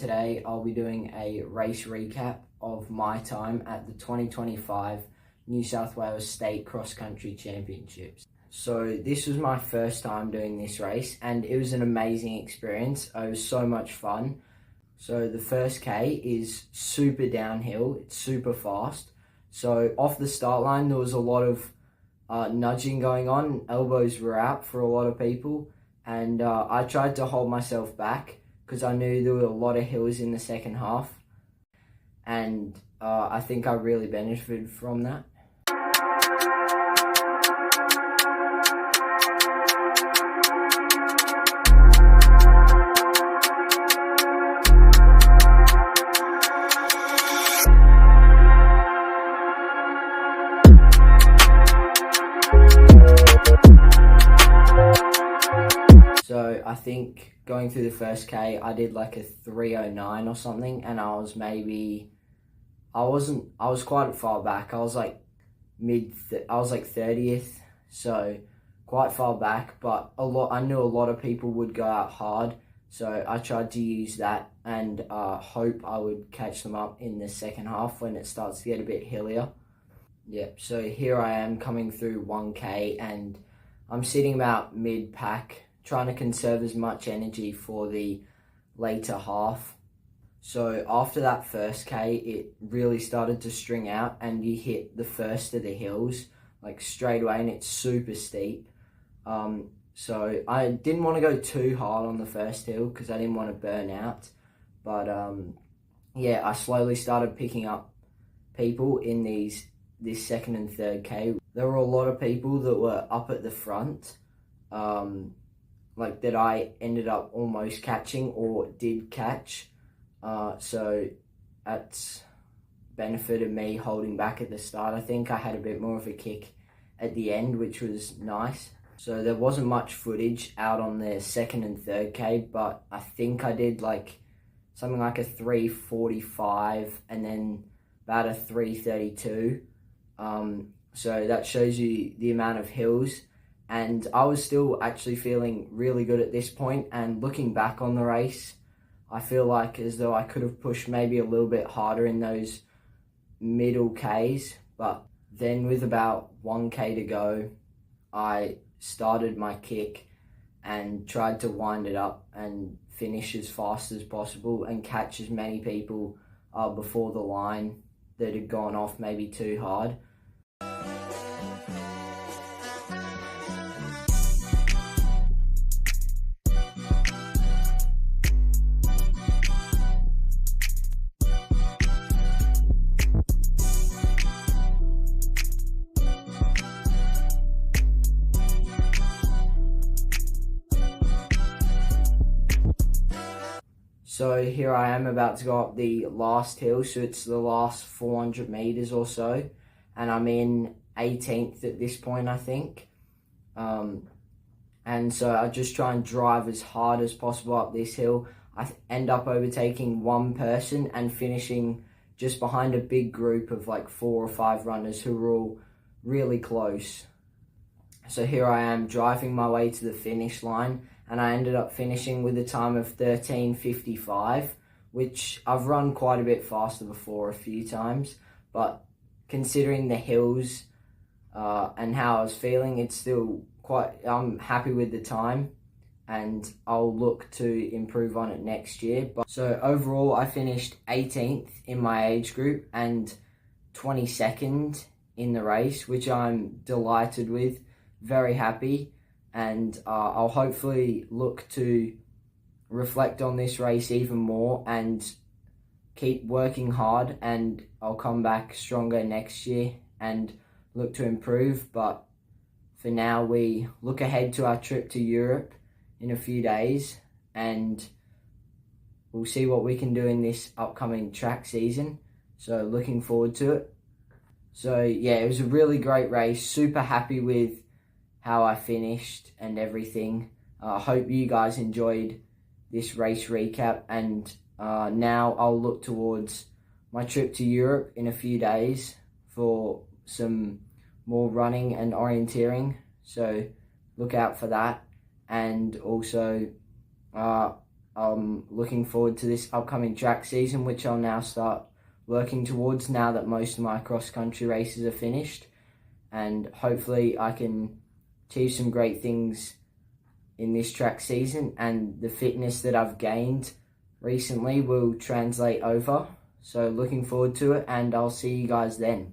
today I'll be doing a race recap of my time at the 2025 New South Wales State Cross Country Championships. So this was my first time doing this race and it was an amazing experience. It was so much fun. So the first K is super downhill, it's super fast. So off the start line there was a lot of nudging going on, elbows were out for a lot of people, and I tried to hold myself back because I knew there were a lot of hills in the second half, and I think I really benefited from that. So I think going through the first K, I did like a 3:09 or something, and I was quite far back. I was like I was like 30th, so quite far back, but I knew a lot of people would go out hard, so I tried to use that and hope I would catch them up in the second half when it starts to get a bit hillier. Yep, so here I am coming through 1K and I'm sitting about mid-pack, trying to conserve as much energy for the later half. So after that first K, it really started to string out and you hit the first of the hills like straight away and it's super steep. So I didn't want to go too hard on the first hill because I didn't want to burn out. But yeah, I slowly started picking up people in this second and third K. There were a lot of people that were up at the front, like that I ended up almost catching or did catch. So that's benefited me holding back at the start. I think I had a bit more of a kick at the end, which was nice. So there wasn't much footage out on the second and third K, but I think I did like something like a 3:45 and then about a 3:32. So that shows you the amount of hills, and I was still actually feeling really good at this point, and looking back on the race, I feel like as though I could have pushed maybe a little bit harder in those middle Ks, but then with about 1K to go, I started my kick and tried to wind it up and finish as fast as possible and catch as many people before the line that had gone off maybe too hard. So here I am about to go up the last hill, so it's the last 400 meters or so, and I'm in 18th at this point, I think. And so I just try and drive as hard as possible up this hill. I end up overtaking one person and finishing just behind a big group of like 4 or 5 runners who were all really close. So here I am driving my way to the finish line, and I ended up finishing with a time of 13:55, which I've run quite a bit faster before a few times, but considering the hills and how I was feeling, it's still I'm happy with the time, and I'll look to improve on it next year. But so overall, I finished 18th in my age group and 22nd in the race, which I'm delighted with, very happy. And I'll hopefully look to reflect on this race even more and keep working hard, and I'll come back stronger next year and look to improve. But for now, we look ahead to our trip to Europe in a few days, and we'll see what we can do in this upcoming track season. So looking forward to it. So yeah, it was a really great race, super happy with how I finished and everything. I hope you guys enjoyed this race recap, and now I'll look towards my trip to Europe in a few days for some more running and orienteering, so look out for that. And also I'm looking forward to this upcoming track season, which I'll now start working towards now that most of my cross-country races are finished. And hopefully I can achieve some great things in this track season, and the fitness that I've gained recently will translate over. So looking forward to it, and I'll see you guys then.